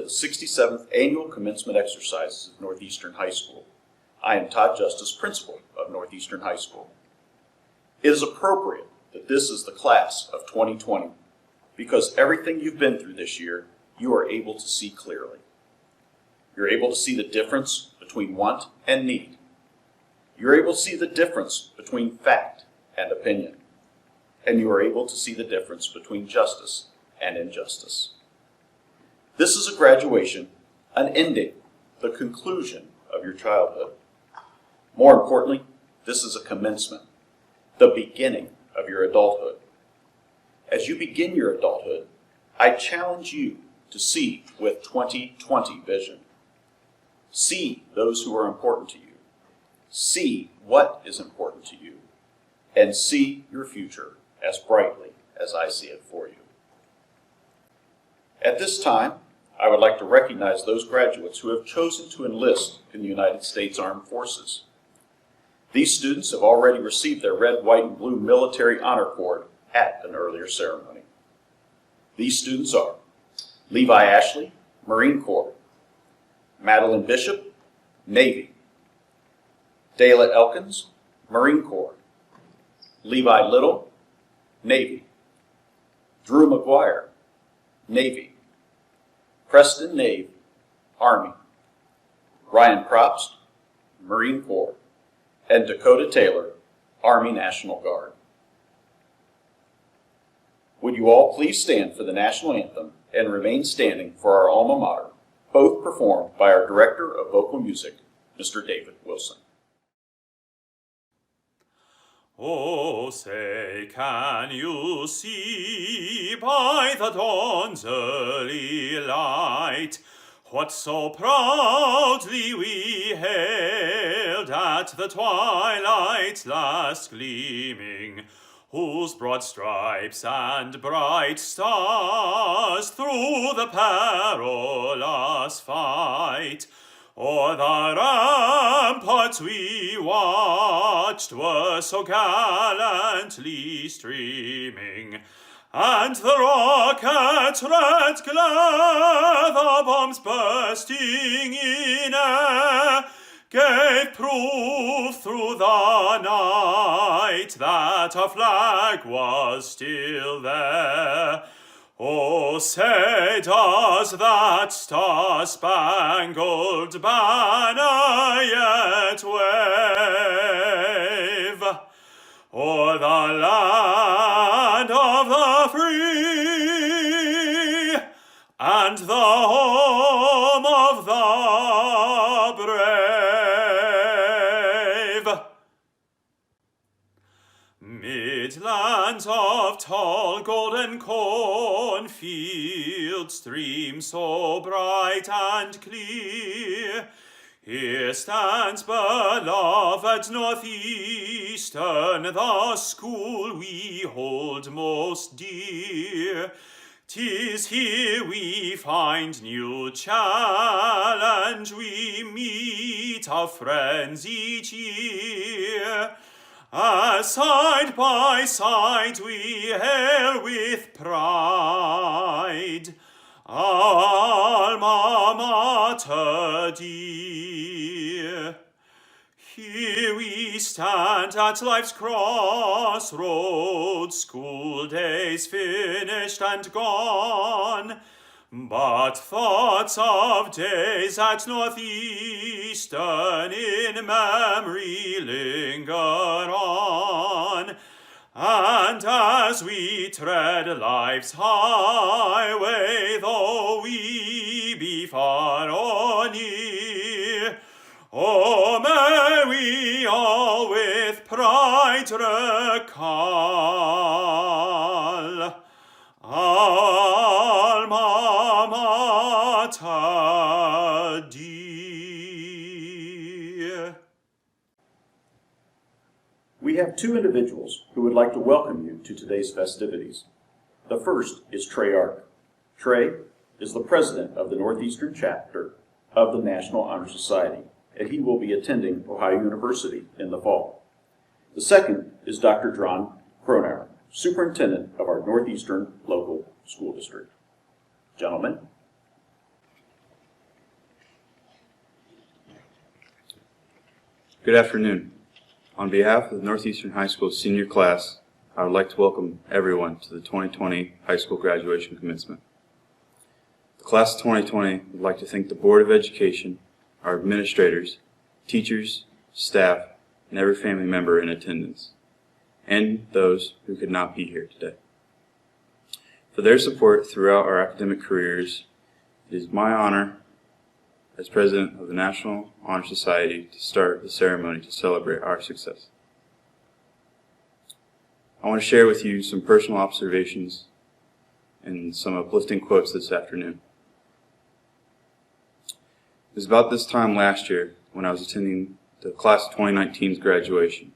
the 67th Annual Commencement Exercises of Northeastern High School. I am Todd Justice, Principal of Northeastern High School. It is appropriate that this is the class of 2020 because everything you've been through this year, you are able to see clearly. You're able to see the difference between want and need. You're able to see the difference between fact and opinion. And you are able to see the difference between justice and injustice. This is a graduation, an ending, the conclusion of your childhood. More importantly, this is a commencement, the beginning of your adulthood. As you begin your adulthood, I challenge you to see with 2020 vision. See those who are important to you. See what is important to you. And see your future as brightly as I see it for you. At this time, I would like to recognize those graduates who have chosen to enlist in the United States Armed Forces. These students have already received their red, white, and blue military honor cord at an earlier ceremony. These students are Levi Ashley, Marine Corps; Madeline Bishop, Navy; Dayla Elkins, Marine Corps; Levi Little, Navy; Drew McGuire, Navy; Preston Nave, Army; Ryan Probst, Marine Corps; and Dakota Taylor, Army National Guard. Would you all please stand for the national anthem and remain standing for our alma mater, both performed by our Director of Vocal Music, Mr. David Wilson. Oh, say, can you see by the dawn's early light what so proudly we hailed at the twilight's last gleaming, whose broad stripes and bright stars through the perilous fight o'er the ramparts we watched were so gallantly streaming, and the rocket's red glare, the bombs bursting in air, gave proof through the night that our flag was still there. Oh, say, does that star-spangled banner yet wave o'er the land of the free and the home of the brave? Midlands of tall golden cornfields, stream so bright and clear, here stands beloved Northeastern, the school we hold most dear. 'Tis here we find new challenge, we meet our friends each year, as side by side we hail with pride our alma mater dear. Here we stand at life's crossroads, school days finished and gone, but thoughts of days at Northeastern in memory linger on. And as we tread life's highway, though we be far or near, oh, may we all with pride recall alma mater dear. We have two individuals who would like to welcome you to today's festivities. The first is Trey Ark. Trey is the president of the Northeastern chapter of the National Honor Society, and he will be attending Ohio University in the fall. The second is Dr. John Cronauer, superintendent of our Northeastern local school district. Gentlemen. Good afternoon. On behalf of the Northeastern High School senior class, I would like to welcome everyone to the 2020 high school graduation commencement. The class of 2020 would like to thank the Board of Education, our administrators, teachers, staff, and every family member in attendance, and those who could not be here today. For their support throughout our academic careers, it is my honor as President of the National Honor Society to start the ceremony to celebrate our success. I want to share with you some personal observations and some uplifting quotes this afternoon. It was about this time last year when I was attending the class of 2019's graduation.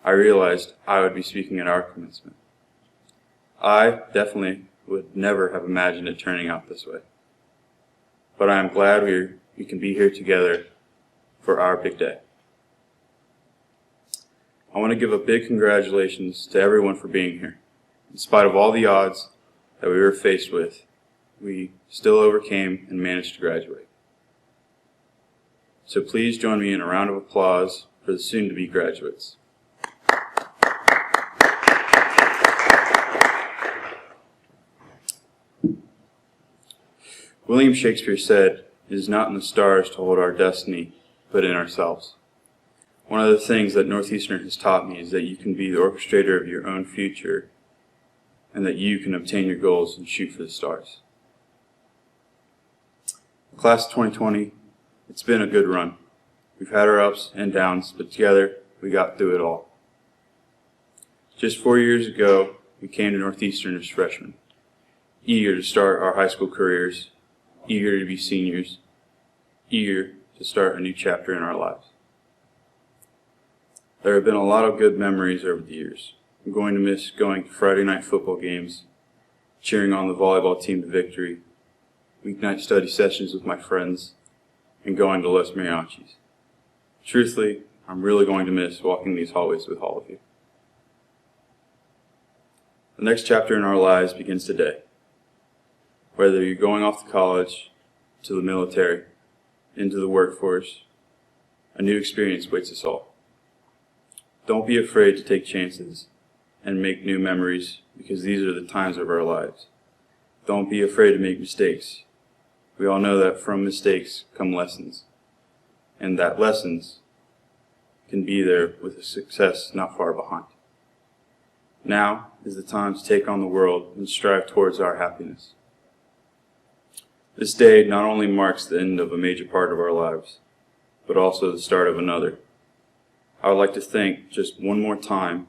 I realized I would be speaking at our commencement. I definitely would never have imagined it turning out this way. But I am glad we can be here together for our big day. I want to give a big congratulations to everyone for being here. In spite of all the odds that we were faced with, we still overcame and managed to graduate. So please join me in a round of applause for the soon-to-be graduates. William Shakespeare said, "It is not in the stars to hold our destiny, but in ourselves." One of the things that Northeastern has taught me is that you can be the orchestrator of your own future and that you can obtain your goals and shoot for the stars. Class of 2020, it's been a good run. We've had our ups and downs, but together we got through it all. Just 4 years ago, we came to Northeastern as freshmen, eager to start our high school careers, eager to be seniors, eager to start a new chapter in our lives. There have been a lot of good memories over the years. I'm going to miss going to Friday night football games, cheering on the volleyball team to victory, weeknight study sessions with my friends, and going to Los Mariachis. Truthfully, I'm really going to miss walking these hallways with all of you. The next chapter in our lives begins today. Whether you're going off to college, to the military, into the workforce, a new experience waits us all. Don't be afraid to take chances and make new memories because these are the times of our lives. Don't be afraid to make mistakes. We all know that from mistakes come lessons, and that lessons can be there with a success not far behind. Now is the time to take on the world and strive towards our happiness. This day not only marks the end of a major part of our lives, but also the start of another. I would like to thank just one more time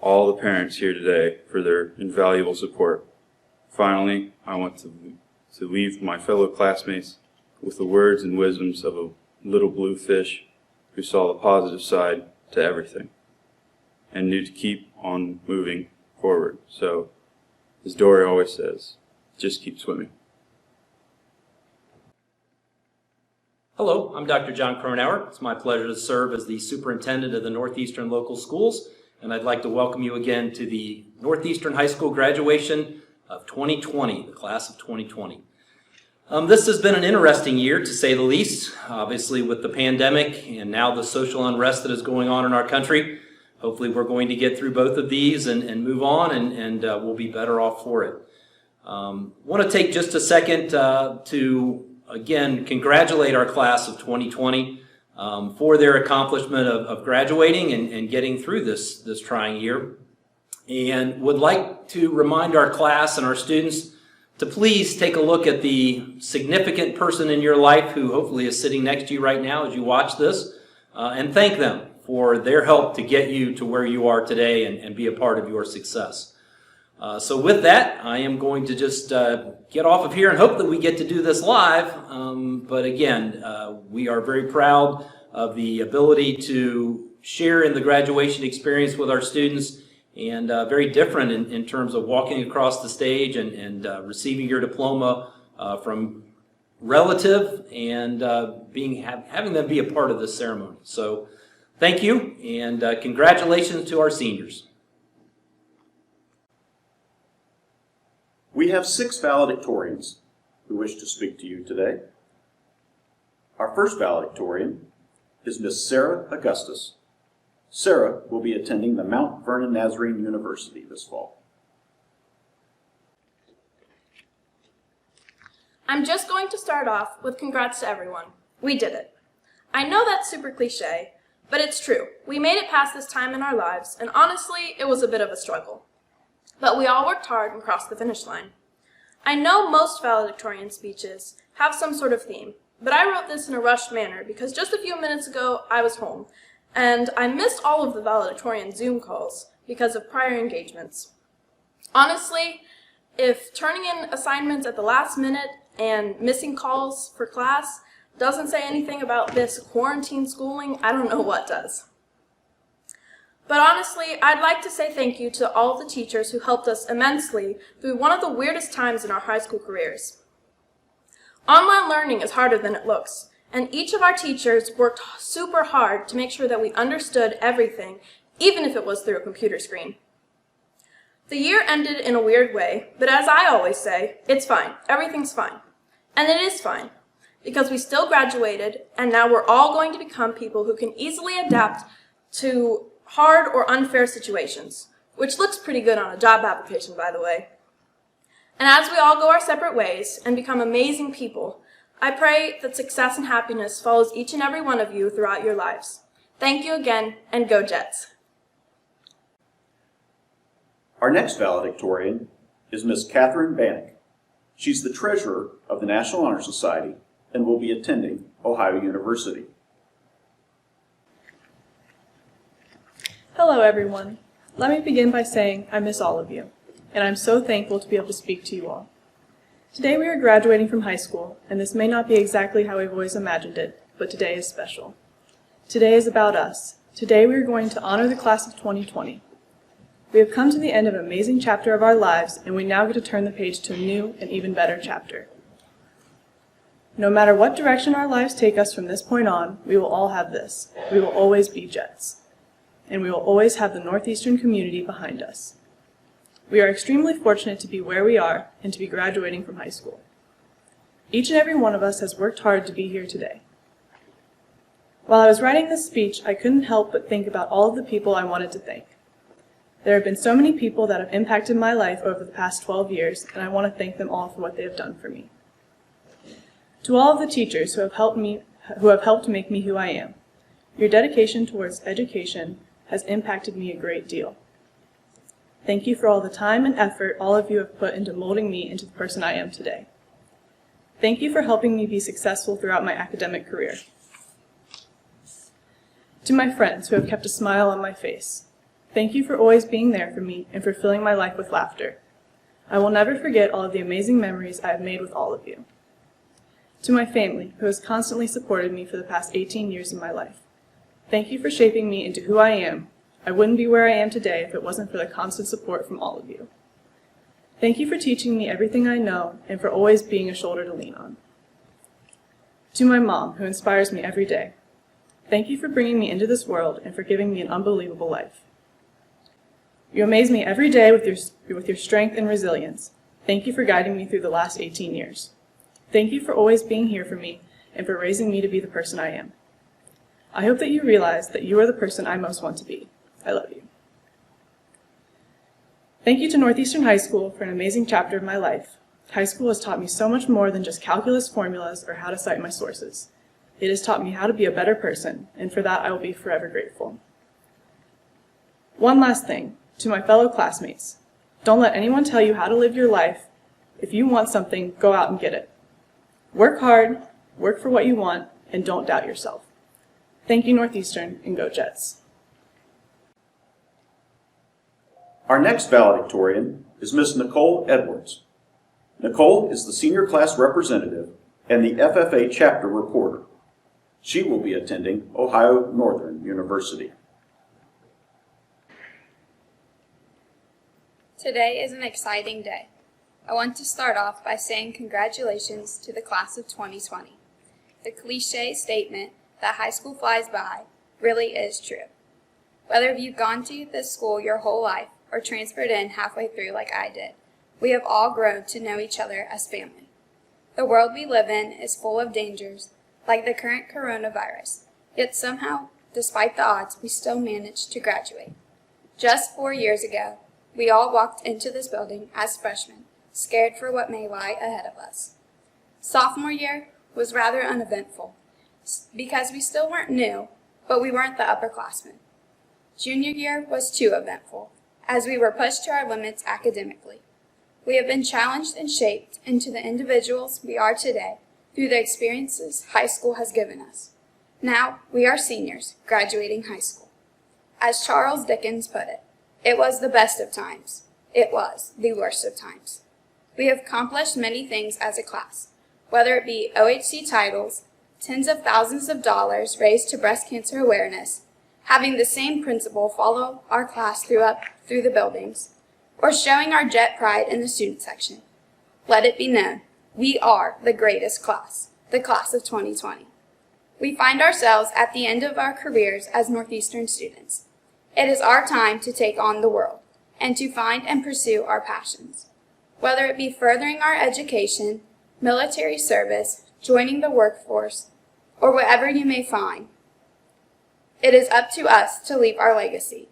all the parents here today for their invaluable support. Finally, I want to leave my fellow classmates with the words and wisdoms of a little blue fish who saw the positive side to everything and knew to keep on moving forward. So, as Dory always says, just keep swimming. Hello, I'm Dr. John Cronauer. It's my pleasure to serve as the Superintendent of the Northeastern Local Schools, and I'd like to welcome you again to the Northeastern High School graduation of 2020, the class of 2020. This has been an interesting year, to say the least, obviously with the pandemic and now the social unrest that is going on in our country. Hopefully we're going to get through both of these and move on, and we'll be better off for it. Want to take just a second to again congratulate our class of 2020 for their accomplishment of graduating and getting through this trying year, and would like to remind our class and our students to please take a look at the significant person in your life who hopefully is sitting next to you right now as you watch this, and thank them for their help to get you to where you are today and be a part of your success. So with that, I am going to just get off of here and hope that we get to do this live. But again, we are very proud of the ability to share in the graduation experience with our students, and very different in terms of walking across the stage and receiving your diploma from relative and having them be a part of this ceremony. So thank you, and congratulations to our seniors. We have 6 valedictorians who wish to speak to you today. Our first valedictorian is Miss Sarah Augustus. Sarah will be attending the Mount Vernon Nazarene University this fall. I'm just going to start off with congrats to everyone. We did it. I know that's super cliche, but it's true. We made it past this time in our lives, and honestly, it was a bit of a struggle. But we all worked hard and crossed the finish line. I know most valedictorian speeches have some sort of theme, but I wrote this in a rushed manner because just a few minutes ago I was home, and I missed all of the valedictorian Zoom calls because of prior engagements. Honestly, if turning in assignments at the last minute and missing calls for class doesn't say anything about this quarantine schooling, I don't know what does. But honestly, I'd like to say thank you to all of the teachers who helped us immensely through one of the weirdest times in our high school careers. Online learning is harder than it looks, and each of our teachers worked super hard to make sure that we understood everything, even if it was through a computer screen. The year ended in a weird way, but as I always say, it's fine. Everything's fine. And it is fine, because we still graduated, and now we're all going to become people who can easily adapt to hard or unfair situations, which looks pretty good on a job application, by the way. And as we all go our separate ways and become amazing people, I pray that success and happiness follows each and every one of you throughout your lives. Thank you again, and go Jets! Our next valedictorian is Miss Catherine Bannock. She's the treasurer of the National Honor Society and will be attending Ohio University. Hello everyone. Let me begin by saying I miss all of you, and I'm so thankful to be able to speak to you all. Today we are graduating from high school, and this may not be exactly how we've always imagined it, but today is special. Today is about us. Today we are going to honor the class of 2020. We have come to the end of an amazing chapter of our lives, and we now get to turn the page to a new and even better chapter. No matter what direction our lives take us from this point on, we will all have this. We will always be Jets. And we will always have the Northeastern community behind us. We are extremely fortunate to be where we are and to be graduating from high school. Each and every one of us has worked hard to be here today. While I was writing this speech, I couldn't help but think about all of the people I wanted to thank. There have been so many people that have impacted my life over the past 12 years, and I want to thank them all for what they have done for me. To all of the teachers who have helped make me who I am, your dedication towards education has impacted me a great deal. Thank you for all the time and effort all of you have put into molding me into the person I am today. Thank you for helping me be successful throughout my academic career. To my friends who have kept a smile on my face, thank you for always being there for me and for filling my life with laughter. I will never forget all of the amazing memories I have made with all of you. To my family, who has constantly supported me for the past 18 years of my life, thank you for shaping me into who I am. I wouldn't be where I am today if it wasn't for the constant support from all of you. Thank you for teaching me everything I know and for always being a shoulder to lean on. To my mom, who inspires me every day, thank you for bringing me into this world and for giving me an unbelievable life. You amaze me every day with your strength and resilience. Thank you for guiding me through the last 18 years. Thank you for always being here for me and for raising me to be the person I am. I hope that you realize that you are the person I most want to be. I love you. Thank you to Northeastern High School for an amazing chapter of my life. High school has taught me so much more than just calculus formulas or how to cite my sources. It has taught me how to be a better person, and for that I will be forever grateful. One last thing, to my fellow classmates. Don't let anyone tell you how to live your life. If you want something, go out and get it. Work hard, work for what you want, and don't doubt yourself. Thank you, Northeastern, and go Jets. Our next valedictorian is Miss Nicole Edwards. Nicole is the senior class representative and the FFA chapter reporter. She will be attending Ohio Northern University. Today is an exciting day. I want to start off by saying congratulations to the class of 2020. The cliche statement that high school flies by really is true. Whether you've gone to this school your whole life or transferred in halfway through like I did, we have all grown to know each other as family. The world we live in is full of dangers, like the current coronavirus, Yet somehow, despite the odds, we still managed to graduate. Just 4 years ago, we all walked into this building as freshmen, scared for what may lie ahead of us. Sophomore year was rather uneventful, because we still weren't new, but we weren't the upperclassmen. Junior year was too eventful, as we were pushed to our limits academically. We have been challenged and shaped into the individuals we are today through the experiences high school has given us. Now, we are seniors, graduating high school. As Charles Dickens put it was the best of times. It was the worst of times. We have accomplished many things as a class, whether it be OHC titles, tens of thousands of dollars raised to breast cancer awareness, having the same principal follow our class through the buildings, or showing our jet pride in the student section. Let it be known, we are the greatest class, the class of 2020. We find ourselves at the end of our careers as Northeastern students. It is our time to take on the world and to find and pursue our passions. Whether it be furthering our education, military service, joining the workforce, or whatever you may find, it is up to us to leave our legacy.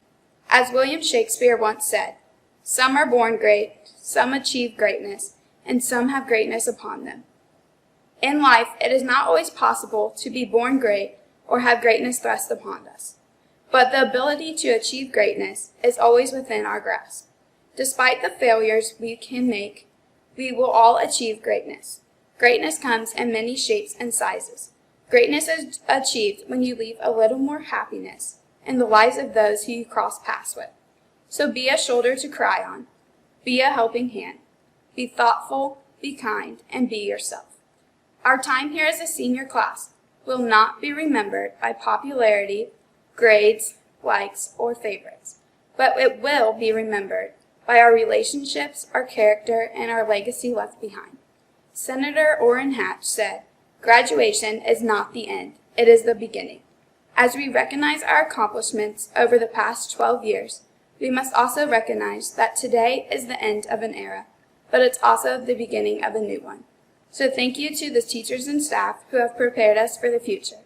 As William Shakespeare once said, "Some are born great, some achieve greatness, and some have greatness upon them." In life, it is not always possible to be born great or have greatness thrust upon us. But the ability to achieve greatness is always within our grasp. Despite the failures we can make, we will all achieve greatness. Greatness comes in many shapes and sizes. Greatness is achieved when you leave a little more happiness in the lives of those who you cross paths with. So be a shoulder to cry on. Be a helping hand. Be thoughtful, be kind, and be yourself. Our time here as a senior class will not be remembered by popularity, grades, likes, or favorites, but it will be remembered by our relationships, our character, and our legacy left behind. Senator Orrin Hatch said, "Graduation is not the end, it is the beginning." As we recognize our accomplishments over the past 12 years, we must also recognize that today is the end of an era, but it's also the beginning of a new one. So thank you to the teachers and staff who have prepared us for the future.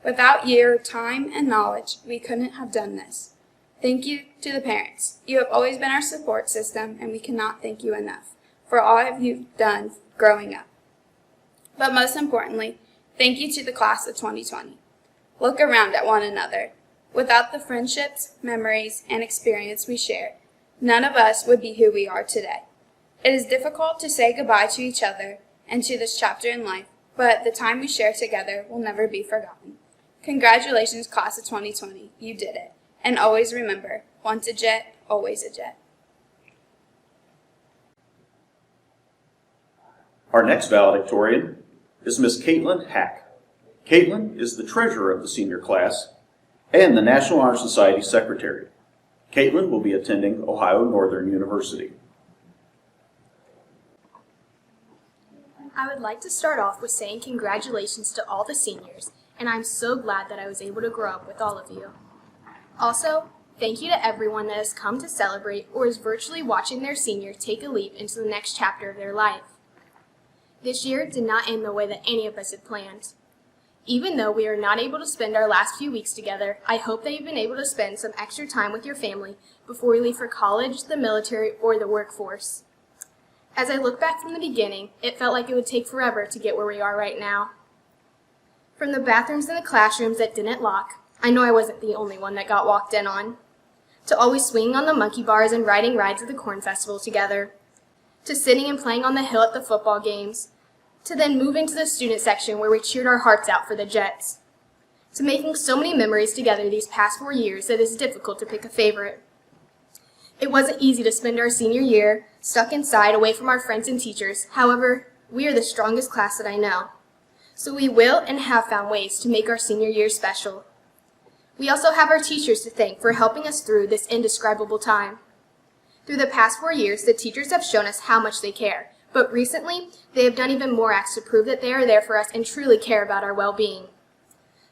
Without your time and knowledge, we couldn't have done this. Thank you to the parents. You have always been our support system, and we cannot thank you enough for all you've done growing up. But most importantly, thank you to the class of 2020. Look around at one another. Without the friendships, memories, and experience we shared, none of us would be who we are today. It is difficult to say goodbye to each other and to this chapter in life, but the time we share together will never be forgotten. Congratulations, class of 2020. You did it. And always remember, once a jet, always a jet. Our next valedictorian is Miss Caitlin Hack. Caitlin is the treasurer of the senior class and the National Honor Society secretary. Caitlin will be attending Ohio Northern University. I would like to start off with saying congratulations to all the seniors, and I'm so glad that I was able to grow up with all of you. Also, thank you to everyone that has come to celebrate or is virtually watching their senior take a leap into the next chapter of their life. This year did not end the way that any of us had planned. Even though we are not able to spend our last few weeks together, I hope that you've been able to spend some extra time with your family before you leave for college, the military, or the workforce. As I look back from the beginning, it felt like it would take forever to get where we are right now. From the bathrooms in the classrooms that didn't lock, I know I wasn't the only one that got walked in on, to always swinging on the monkey bars and riding rides at the corn festival together, to sitting and playing on the hill at the football games, to then moving to the student section where we cheered our hearts out for the Jets, to making so many memories together these past 4 years that it's difficult to pick a favorite. It wasn't easy to spend our senior year stuck inside away from our friends and teachers. However, we are the strongest class that I know. So we will and have found ways to make our senior year special. We also have our teachers to thank for helping us through this indescribable time. Through the past 4 years, the teachers have shown us how much they care, but recently, they have done even more acts to prove that they are there for us and truly care about our well-being.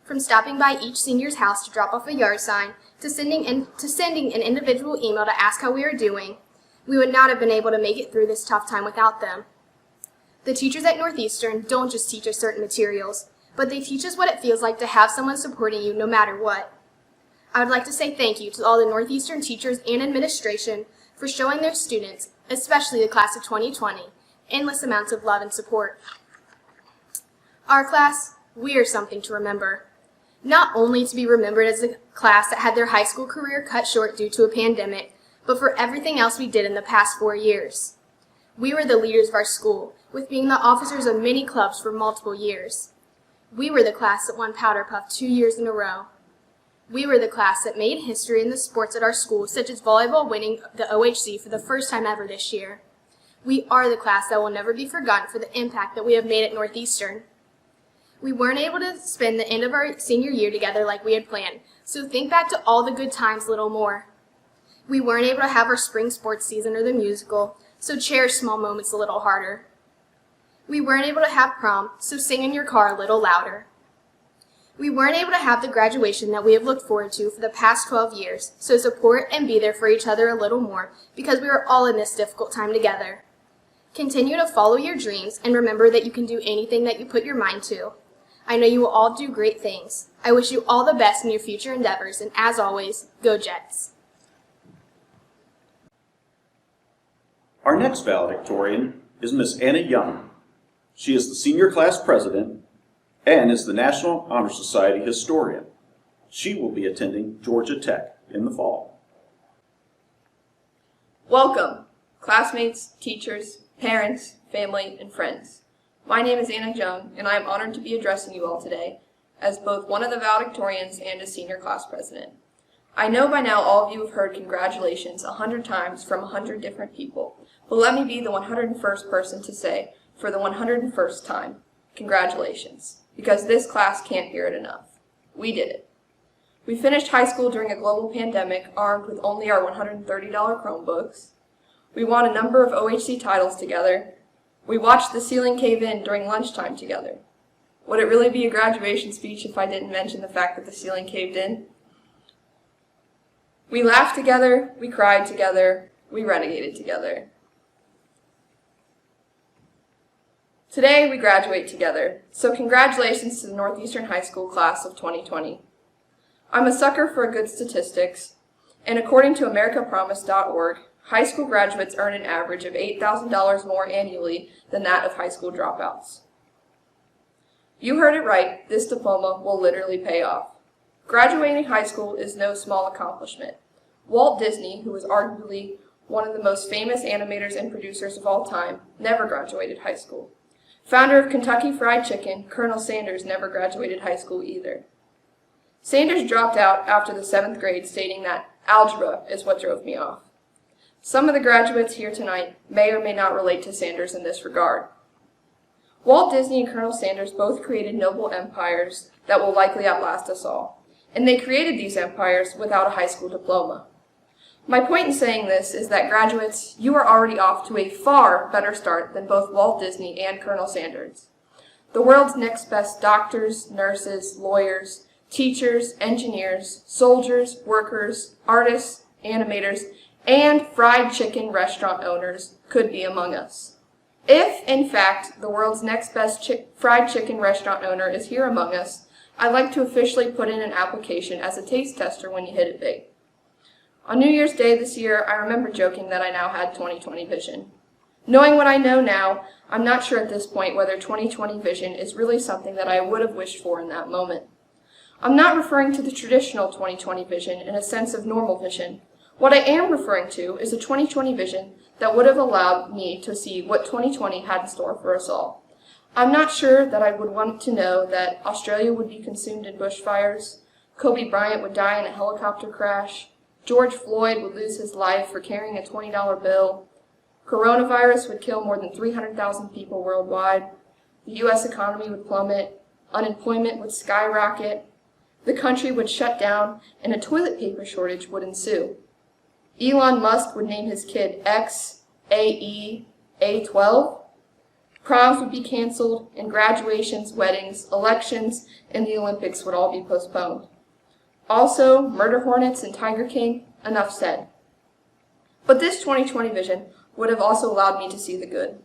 From stopping by each senior's house to drop off a yard sign, to sending an individual email to ask how we are doing, we would not have been able to make it through this tough time without them. The teachers at Northeastern don't just teach us certain materials, but they teach us what it feels like to have someone supporting you no matter what. I would like to say thank you to all the Northeastern teachers and administration for showing their students, especially the class of 2020, endless amounts of love and support. Our class, we are something to remember. Not only to be remembered as a class that had their high school career cut short due to a pandemic, but for everything else we did in the past 4 years. We were the leaders of our school, with being the officers of many clubs for multiple years. We were the class that won Powder Puff 2 years in a row. We were the class that made history in the sports at our school, such as volleyball winning the OHC for the first time ever this year. We are the class that will never be forgotten for the impact that we have made at Northeastern. We weren't able to spend the end of our senior year together like we had planned, so think back to all the good times a little more. We weren't able to have our spring sports season or the musical, so cherish small moments a little harder. We weren't able to have prom, so sing in your car a little louder. We weren't able to have the graduation that we have looked forward to for the past 12 years, so support and be there for each other a little more because we are all in this difficult time together. Continue to follow your dreams and remember that you can do anything that you put your mind to. I know you will all do great things. I wish you all the best in your future endeavors, and as always, go Jets. Our next valedictorian is Miss Anna Young. She is the senior class president and is the National Honor Society historian. She will be attending Georgia Tech in the fall. Welcome, classmates, teachers, parents, family, and friends. My name is Anna Young, and I am honored to be addressing you all today as both one of the valedictorians and a senior class president. I know by now all of you have heard congratulations 100 times from 100 different people, but let me be the 101st person to say, for the 101st time, congratulations, because this class can't hear it enough. We did it. We finished high school during a global pandemic armed with only our $130 Chromebooks. We won a number of OHC titles together. We watched the ceiling cave in during lunchtime together. Would it really be a graduation speech if I didn't mention the fact that the ceiling caved in? We laughed together, we cried together, we renegated together. Today we graduate together, so congratulations to the Northeastern High School class of 2020. I'm a sucker for good statistics, and according to AmericaPromise.org, high school graduates earn an average of $8,000 more annually than that of high school dropouts. You heard it right, this diploma will literally pay off. Graduating high school is no small accomplishment. Walt Disney, who is arguably one of the most famous animators and producers of all time, never graduated high school. Founder of Kentucky Fried Chicken, Colonel Sanders never graduated high school either. Sanders dropped out after the 7th grade, stating that algebra is what drove me off. Some of the graduates here tonight may or may not relate to Sanders in this regard. Walt Disney and Colonel Sanders both created noble empires that will likely outlast us all, and they created these empires without a high school diploma. My point in saying this is that graduates, you are already off to a far better start than both Walt Disney and Colonel Sanders. The world's next best doctors, nurses, lawyers, teachers, engineers, soldiers, workers, artists, animators, and fried chicken restaurant owners could be among us. If, in fact, the world's next best fried chicken restaurant owner is here among us, I'd like to officially put in an application as a taste tester when you hit it big. On New Year's Day this year, I remember joking that I now had 20/20 vision. Knowing what I know now, I'm not sure at this point whether 20/20 vision is really something that I would have wished for in that moment. I'm not referring to the traditional 20/20 vision in a sense of normal vision. What I am referring to is a 20/20 vision that would have allowed me to see what 2020 had in store for us all. I'm not sure that I would want to know that Australia would be consumed in bushfires, Kobe Bryant would die in a helicopter crash, George Floyd would lose his life for carrying a $20 bill, coronavirus would kill more than 300,000 people worldwide, the U.S. economy would plummet, unemployment would skyrocket, the country would shut down, and a toilet paper shortage would ensue. Elon Musk would name his kid XAEA12. Proms would be canceled, and graduations, weddings, elections, and the Olympics would all be postponed. Also, murder hornets and Tiger King, enough said. But this 20/20 vision would have also allowed me to see the good.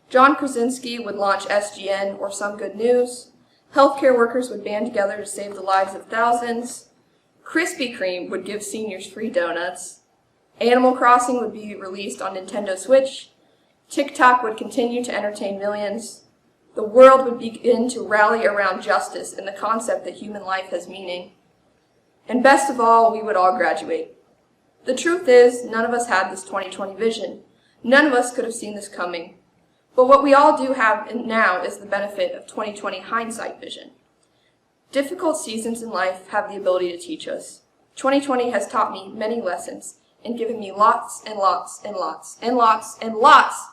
John Krasinski would launch SGN or Some Good News. Healthcare workers would band together to save the lives of thousands. Krispy Kreme would give seniors free donuts. Animal Crossing would be released on Nintendo Switch. TikTok would continue to entertain millions. The world would begin to rally around justice and the concept that human life has meaning. And best of all, we would all graduate. The truth is, none of us had this 2020 vision. None of us could have seen this coming. But what we all do have now is the benefit of 2020 hindsight vision. Difficult seasons in life have the ability to teach us. 2020 has taught me many lessons and given me lots and lots and lots and lots and lots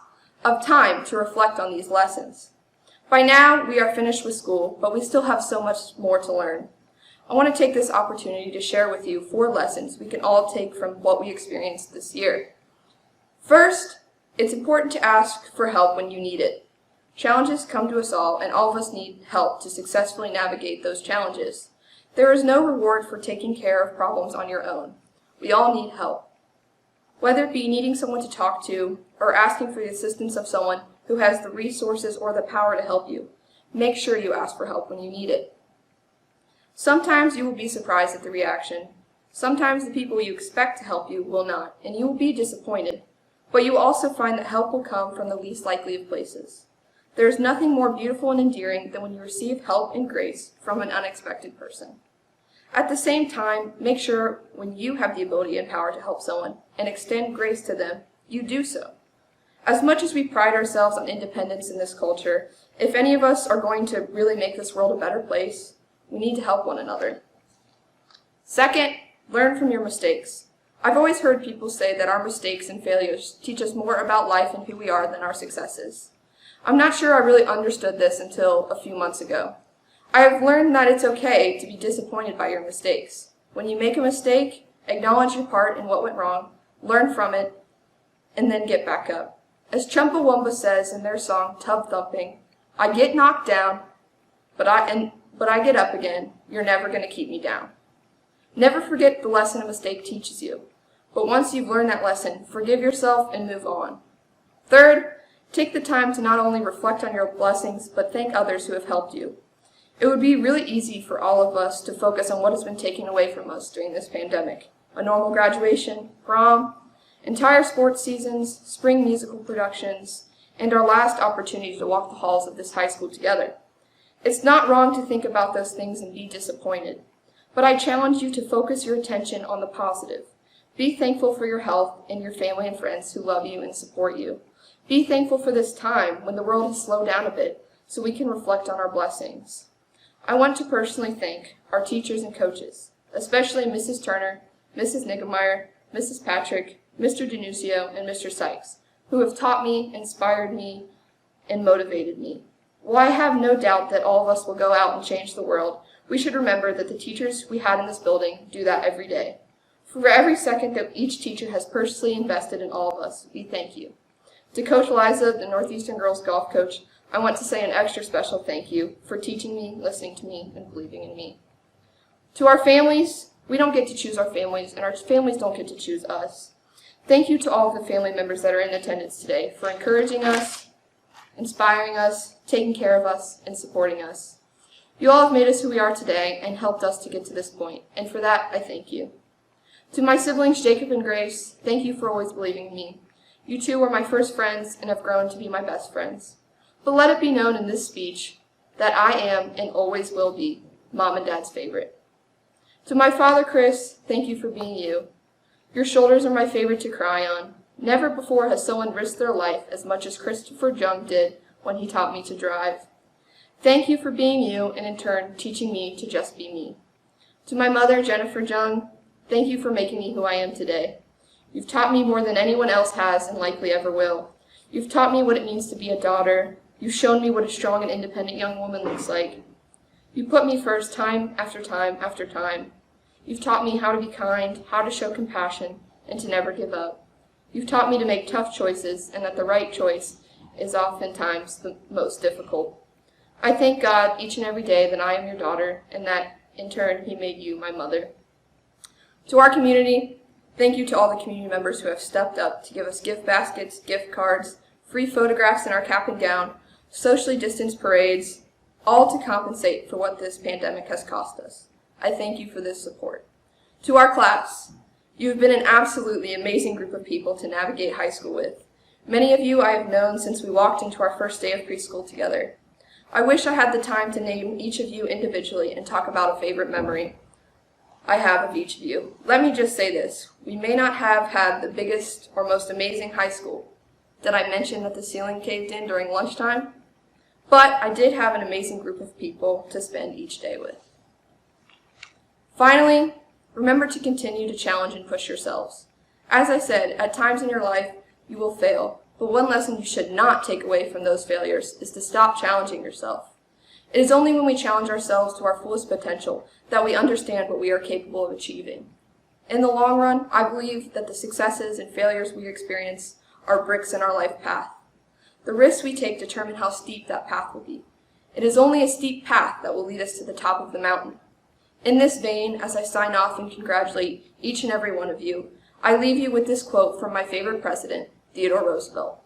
of time to reflect on these lessons. By now, we are finished with school, but we still have so much more to learn. I want to take this opportunity to share with you 4 lessons we can all take from what we experienced this year. First, it's important to ask for help when you need it. Challenges come to us all, and all of us need help to successfully navigate those challenges. There is no reward for taking care of problems on your own. We all need help. Whether it be needing someone to talk to or asking for the assistance of someone who has the resources or the power to help you, make sure you ask for help when you need it. Sometimes you will be surprised at the reaction. Sometimes the people you expect to help you will not, and you will be disappointed. But you will also find that help will come from the least likely of places. There is nothing more beautiful and endearing than when you receive help and grace from an unexpected person. At the same time, make sure when you have the ability and power to help someone and extend grace to them, you do so. As much as we pride ourselves on independence in this culture, if any of us are going to really make this world a better place, we need to help one another. Second, learn from your mistakes. I've always heard people say that our mistakes and failures teach us more about life and who we are than our successes. I'm not sure I really understood this until a few months ago. I have learned that it's okay to be disappointed by your mistakes. When you make a mistake, acknowledge your part in what went wrong, learn from it, and then get back up. As Chumpawamba says in their song, Tub Thumping, I get knocked down, but I get up again. You're never going to keep me down. Never forget the lesson a mistake teaches you. But once you've learned that lesson, forgive yourself and move on. Third, take the time to not only reflect on your blessings, but thank others who have helped you. It would be really easy for all of us to focus on what has been taken away from us during this pandemic. A normal graduation, prom, entire sports seasons, spring musical productions, and our last opportunity to walk the halls of this high school together. It's not wrong to think about those things and be disappointed, but I challenge you to focus your attention on the positive. Be thankful for your health and your family and friends who love you and support you. Be thankful for this time when the world has slowed down a bit so we can reflect on our blessings. I want to personally thank our teachers and coaches, especially Mrs. Turner, Mrs. Niggemeyer, Mrs. Patrick, Mr. Denuncio, and Mr. Sykes, who have taught me, inspired me, and motivated me. While I have no doubt that all of us will go out and change the world, we should remember that the teachers we had in this building do that every day. For every second that each teacher has personally invested in all of us, we thank you. To Coach Liza, the Northeastern girls golf coach, I want to say an extra special thank you for teaching me, listening to me, and believing in me. To our families, we don't get to choose our families, and our families don't get to choose us. Thank you to all of the family members that are in attendance today for encouraging us, inspiring us, taking care of us, and supporting us. You all have made us who we are today and helped us to get to this point, and for that, I thank you. To my siblings, Jacob and Grace, thank you for always believing in me. You two were my first friends and have grown to be my best friends. But let it be known in this speech that I am and always will be Mom and Dad's favorite. To my father, Chris, thank you for being you. Your shoulders are my favorite to cry on. Never before has someone risked their life as much as Christopher Jung did when he taught me to drive. Thank you for being you and in turn teaching me to just be me. To my mother, Jennifer Jung, thank you for making me who I am today. You've taught me more than anyone else has and likely ever will. You've taught me what it means to be a daughter. You've shown me what a strong and independent young woman looks like. You put me first time after time after time. You've taught me how to be kind, how to show compassion, and to never give up. You've taught me to make tough choices and that the right choice is oftentimes the most difficult. I thank God each and every day that I am your daughter and that, in turn, He made you my mother. To our community, thank you to all the community members who have stepped up to give us gift baskets, gift cards, free photographs in our cap and gown, socially distanced parades, all to compensate for what this pandemic has cost us. I thank you for this support. To our class, you have been an absolutely amazing group of people to navigate high school with. Many of you I have known since we walked into our first day of preschool together. I wish I had the time to name each of you individually and talk about a favorite memory I have of each of you. Let me just say this. We may not have had the biggest or most amazing high school. Did I mention that the ceiling caved in during lunchtime? But I did have an amazing group of people to spend each day with. Finally, remember to continue to challenge and push yourselves. As I said, at times in your life, you will fail, but one lesson you should not take away from those failures is to stop challenging yourself. It is only when we challenge ourselves to our fullest potential that we understand what we are capable of achieving. In the long run, I believe that the successes and failures we experience are bricks in our life path. The risks we take determine how steep that path will be. It is only a steep path that will lead us to the top of the mountain. In this vein, as I sign off and congratulate each and every one of you, I leave you with this quote from my favorite president, Theodore Roosevelt.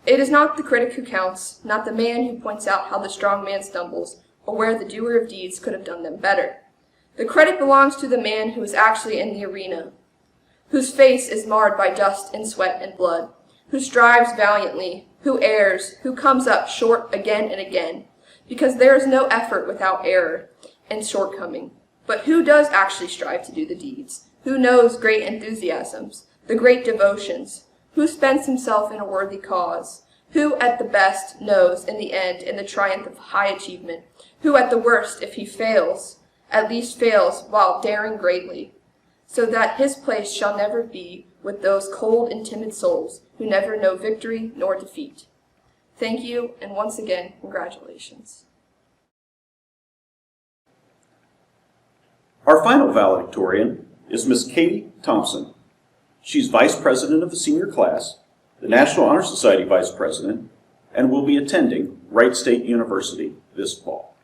It is not the critic who counts, not the man who points out how the strong man stumbles, or where the doer of deeds could have done them better. The credit belongs to the man who is actually in the arena, whose face is marred by dust and sweat and blood, who strives valiantly, who errs, who comes up short again and again, because there is no effort without error and shortcoming. But who does actually strive to do the deeds? Who knows great enthusiasms, the great devotions? Who spends himself in a worthy cause? Who at the best knows in the end in the triumph of high achievement? Who at the worst, if he fails, at least fails while daring greatly, so that his place shall never be with those cold and timid souls who never know victory nor defeat. Thank you, and once again, congratulations. Our final valedictorian is Miss Katie Thompson. She's Vice President of the senior class, the National Honor Society Vice President, and will be attending Wright State University this fall.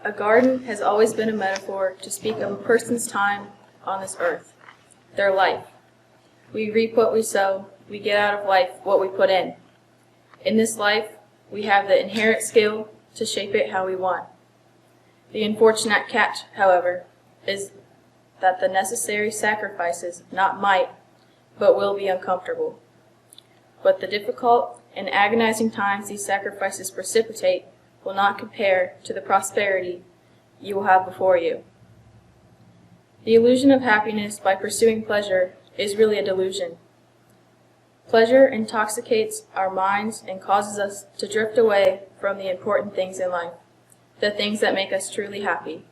A garden has always been a metaphor to speak of a person's time on this earth, their life. We reap what we sow, we get out of life what we put in. In this life, we have the inherent skill to shape it how we want. The unfortunate catch, however, is that the necessary sacrifices not might, but will be uncomfortable. But the difficult and agonizing times these sacrifices precipitate will not compare to the prosperity you will have before you. The illusion of happiness by pursuing pleasure is really a delusion. Pleasure intoxicates our minds and causes us to drift away from the important things in life, the things that make us truly happy.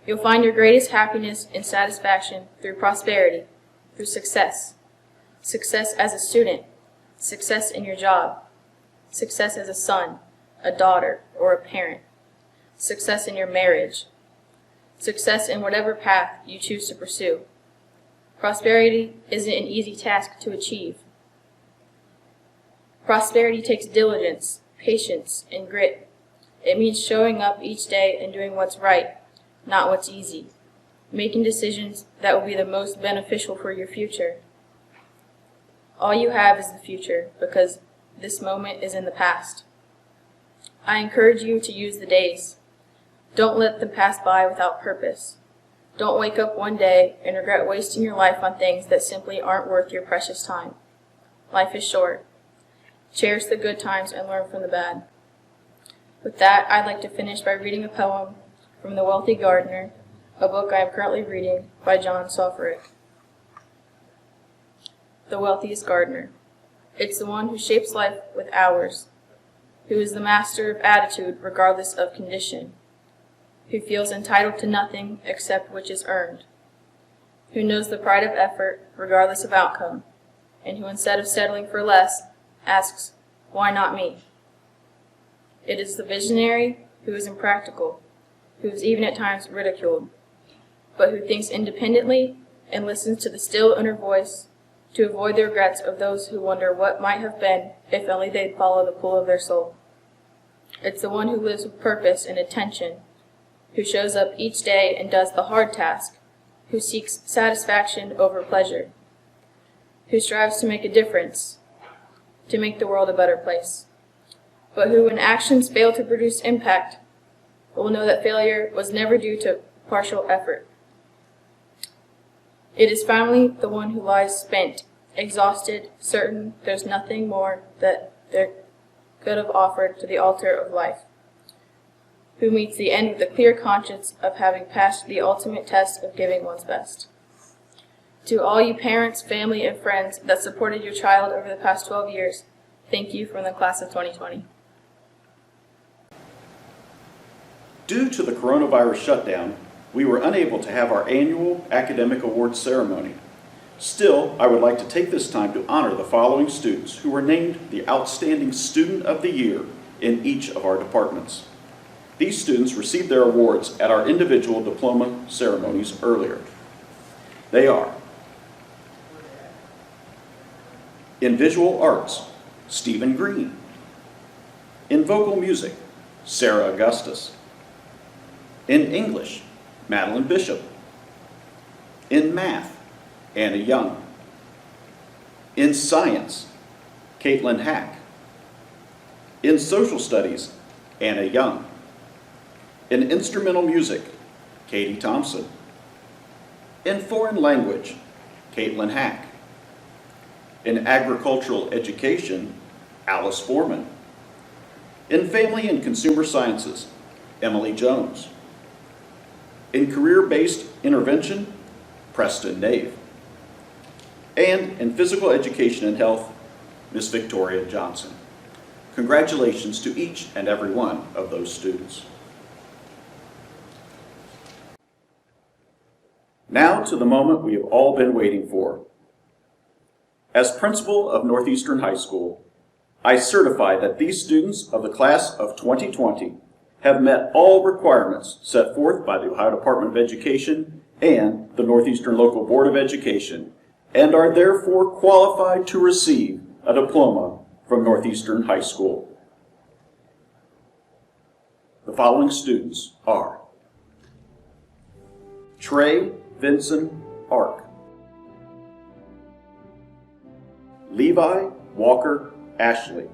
You'll find your greatest happiness and satisfaction through prosperity, through success. Success as a student, success in your job, success as a son, a daughter, or a parent, success in your marriage, success in whatever path you choose to pursue. Prosperity isn't an easy task to achieve. Prosperity takes diligence, patience, and grit. It means showing up each day and doing what's right, not what's easy, making decisions that will be the most beneficial for your future. All you have is the future, because this moment is in the past. I encourage you to use the days. Don't let them pass by without purpose. Don't wake up one day and regret wasting your life on things that simply aren't worth your precious time. Life is short. Cherish the good times and learn from the bad. With that, I'd like to finish by reading a poem from The Wealthy Gardener, a book I am currently reading by John Soferick. The Wealthiest Gardener. It's the one who shapes life with hours, who is the master of attitude regardless of condition, who feels entitled to nothing except which is earned, who knows the pride of effort regardless of outcome, and who instead of settling for less, asks, why not me? It is the visionary who is impractical, who is even at times ridiculed, but who thinks independently and listens to the still inner voice to avoid the regrets of those who wonder what might have been if only they'd follow the pull of their soul. It's the one who lives with purpose and attention, who shows up each day and does the hard task, who seeks satisfaction over pleasure, who strives to make a difference to make the world a better place, but who in actions fail to produce impact will know that failure was never due to partial effort. It is finally the one who lies spent, exhausted, certain there's nothing more that there could have offered to the altar of life, who meets the end with a clear conscience of having passed the ultimate test of giving one's best. To all you parents, family, and friends that supported your child over the past 12 years, thank you from the class of 2020. Due to the coronavirus shutdown, we were unable to have our annual academic awards ceremony. Still, I would like to take this time to honor the following students who were named the Outstanding Student of the Year in each of our departments. These students received their awards at our individual diploma ceremonies earlier. They are: in visual arts, Stephen Green; in vocal music, Sarah Augustus; in English, Madeline Bishop; in math, Anna Young; in science, Caitlin Hack; in social studies, Anna Young; in instrumental music, Katie Thompson; in foreign language, Caitlin Hack; in agricultural education, Alice Foreman; in family and consumer sciences, Emily Jones; in career-based intervention, Preston Nave; and in physical education and health, Miss Victoria Johnson. Congratulations to each and every one of those students. Now to the moment we have all been waiting for. As principal of Northeastern High School, I certify that these students of the class of 2020 have met all requirements set forth by the Ohio Department of Education and the Northeastern Local Board of Education, and are therefore qualified to receive a diploma from Northeastern High School. The following students are: Trey Vincent Ark, Levi Walker Ashley,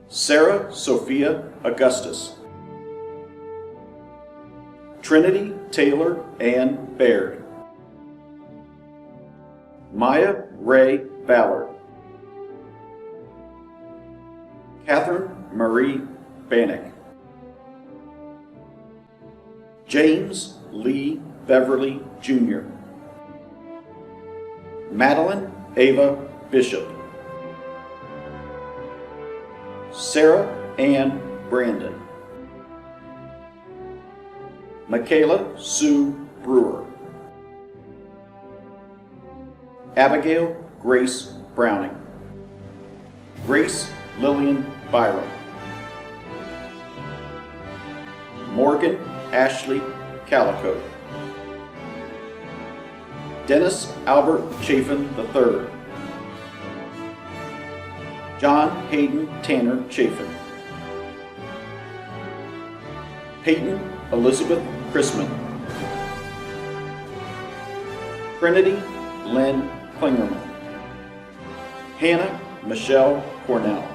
Sarah Sophia Augustus, Trinity Taylor Ann Baird, Maya Ray Ballard, Catherine Marie Bannock, James Lee Beverly Jr., Madeline Ava Bishop, Sarah Ann Brandon, Michaela Sue Brewer, Abigail Grace Browning, Grace Lillian Byram, Morgan Ashley Calico, Dennis Albert Chafin III, John Hayden Tanner Chafin, Peyton Elizabeth Chrisman, Trinity Lynn Klingerman, Hannah Michelle Cornell,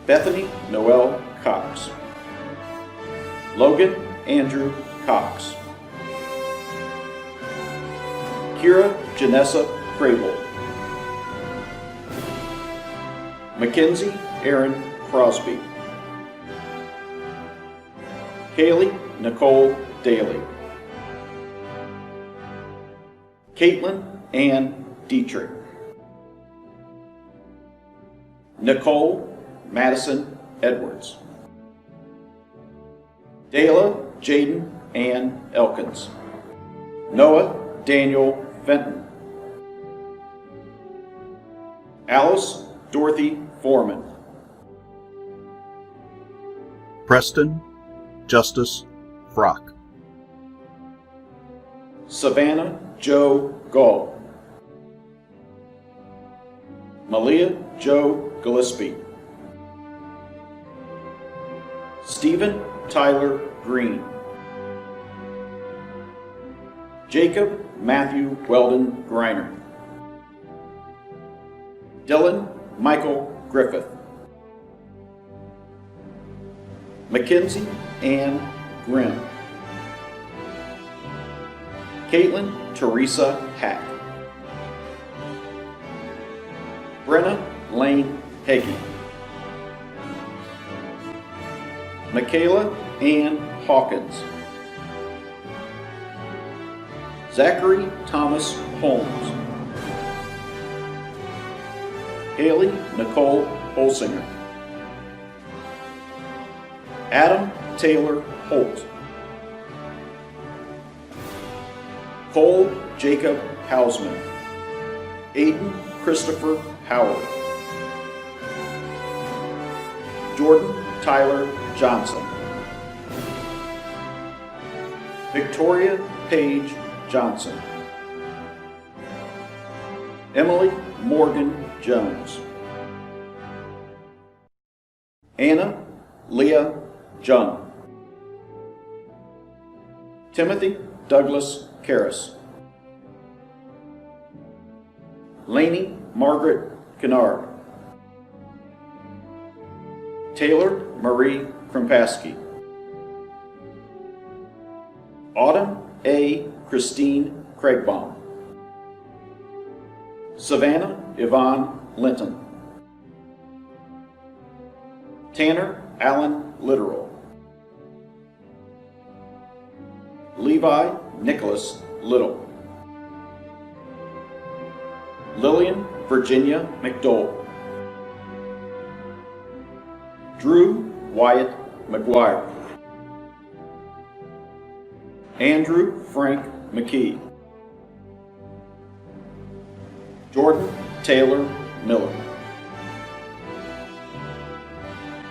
Bethany Noel Cox, Logan Andrew Cox, Kira Janessa Crable, Mackenzie Aaron Crosby, Kaylee Nicole Daly, Caitlin Ann Dietrich, Nicole Madison Edwards, Dayla Jaden Ann Elkins, Noah Daniel Fenton, Alice Dorothy Foreman, Preston Justice Frock, Savannah Joe Gall, Malia Joe Gillespie, Stephen Tyler Green, Jacob Matthew Weldon Griner, Dylan Michael Griffith. Mackenzie Ann Grimm. Caitlin Teresa Hack. Brenna Lane Heggie. Michaela Ann Hawkins. Zachary Thomas Holmes. Haley Nicole Holsinger. Adam Taylor Holt. Cole Jacob Hausman. Aiden Christopher Howard. Jordan Tyler Johnson. Victoria Paige Johnson. Emily Morgan Jones. Anna Leah Jung. Timothy Douglas Karras. Lainey Margaret Kennard. Taylor Marie Krimpaski. Autumn A. Christine Craigbaum. Savannah Yvonne Linton. Tanner Allen Littoral. Levi Nicholas Little. Lillian Virginia McDowell. Drew Wyatt McGuire. Andrew Frank McKee. Jordan Taylor Miller.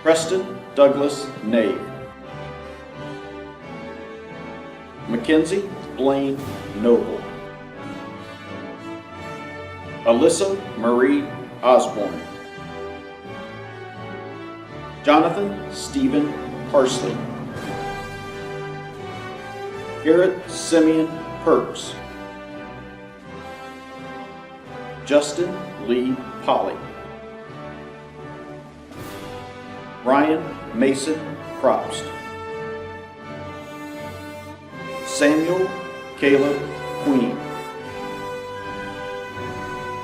Preston Douglas Nave. Mackenzie Blaine Noble. Alyssa Marie Osborne. Jonathan Stephen Parsley. Garrett Simeon Perks. Justin Lee Polly. Ryan Mason Propst. Samuel Caleb Queen.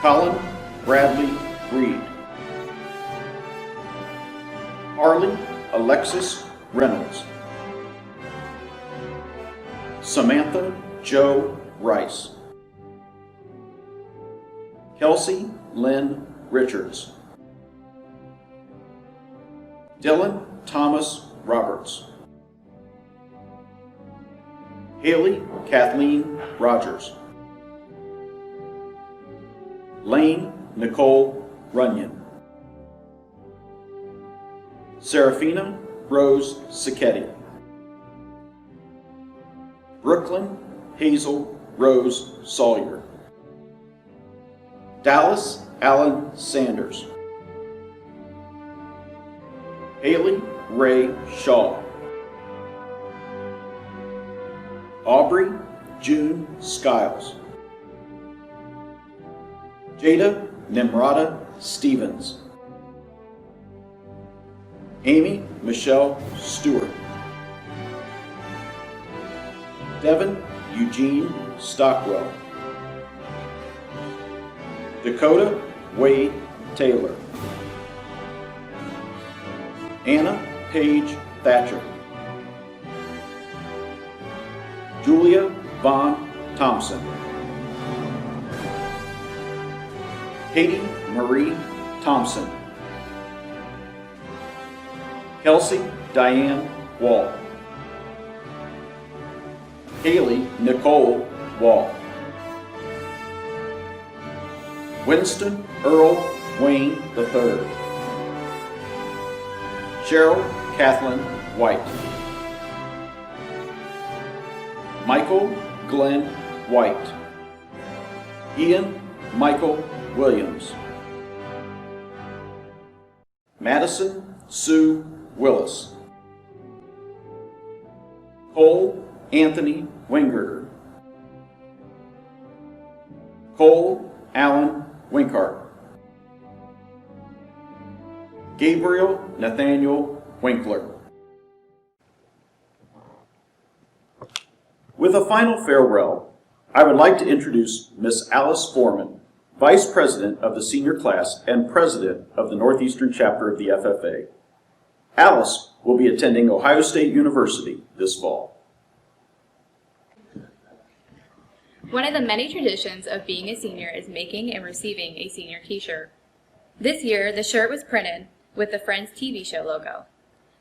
Colin Bradley Reed. Harley Alexis Reynolds. Samantha Jo Rice. Kelsey Lynn Richards. Dylan Thomas Roberts. Haley Kathleen Rogers. Lane Nicole Runyon. Serafina Rose Sicchetti. Brooklyn Hazel Rose Sawyer. Dallas Allen Sanders. Haley Ray Shaw. Aubrey June Skiles. Jada Nimrata Stevens. Amy Michelle Stewart. Devin Eugene Stockwell. Dakota Wade Taylor. Anna Paige Thatcher. Julia Vaughn Thompson. Katie Marie Thompson. Kelsey Diane Wall. Haley Nicole Wall. Winston Earl Wayne III. Cheryl Kathleen White. Michael Glenn White. Ian Michael Williams. Madison Sue Willis. Cole Anthony Wingert. Cole Allen Winkart. Gabriel Nathaniel Winkler. With a final farewell, I would like to introduce Miss Alice Foreman, Vice President of the senior class and President of the Northeastern chapter of the FFA. Alice will be attending Ohio State University this fall. One of the many traditions of being a senior is making and receiving a senior t-shirt. This year, the shirt was printed with the Friends TV show logo.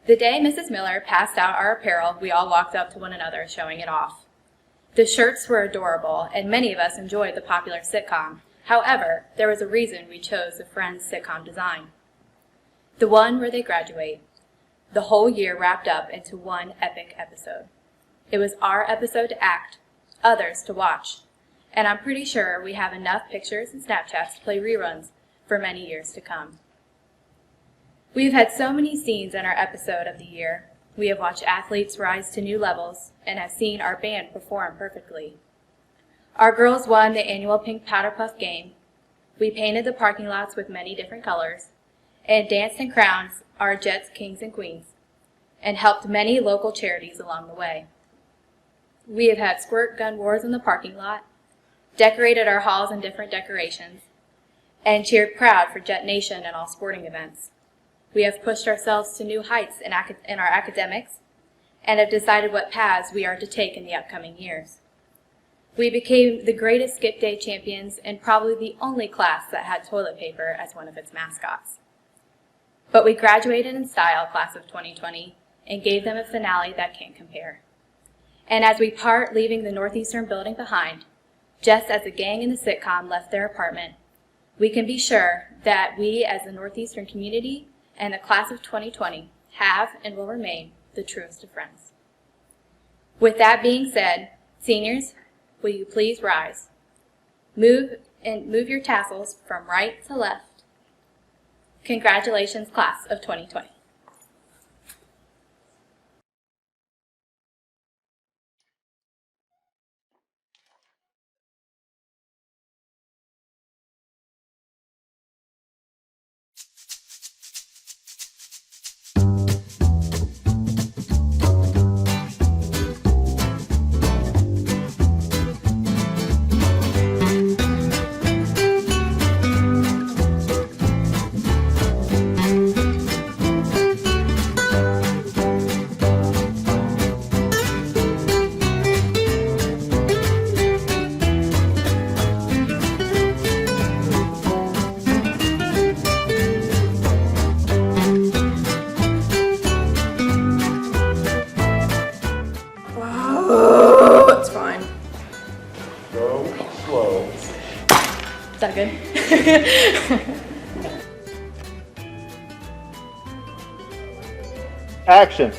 The day Mrs. Miller passed out our apparel, we all walked up to one another showing it off. The shirts were adorable, and many of us enjoyed the popular sitcom. However, there was a reason we chose the Friends sitcom design. The one where they graduate. The whole year wrapped up into one epic episode. It was our episode to act, others to watch, and I'm pretty sure we have enough pictures and Snapchats to play reruns for many years to come. We've had so many scenes in our episode of the year. We have watched athletes rise to new levels and have seen our band perform perfectly. Our girls won the annual Pink Powder Puff game. We painted the parking lots with many different colors and danced and crowned our Jets kings and queens and helped many local charities along the way. We have had squirt gun wars in the parking lot, decorated our halls in different decorations, and cheered proud for Jet Nation and all sporting events. We have pushed ourselves to new heights in our academics and have decided what paths we are to take in the upcoming years. We became the greatest skip day champions and probably the only class that had toilet paper as one of its mascots. But we graduated in style, class of 2020, and gave them a finale that can't compare. And as we part, leaving the Northeastern building behind, just as the gang in the sitcom left their apartment, we can be sure that we as the Northeastern community and the class of 2020 have and will remain the truest of friends. With that being said, seniors, will you please rise? Move your tassels from right to left. Congratulations, class of 2020. It's fine. Go slow. Is that good? Action.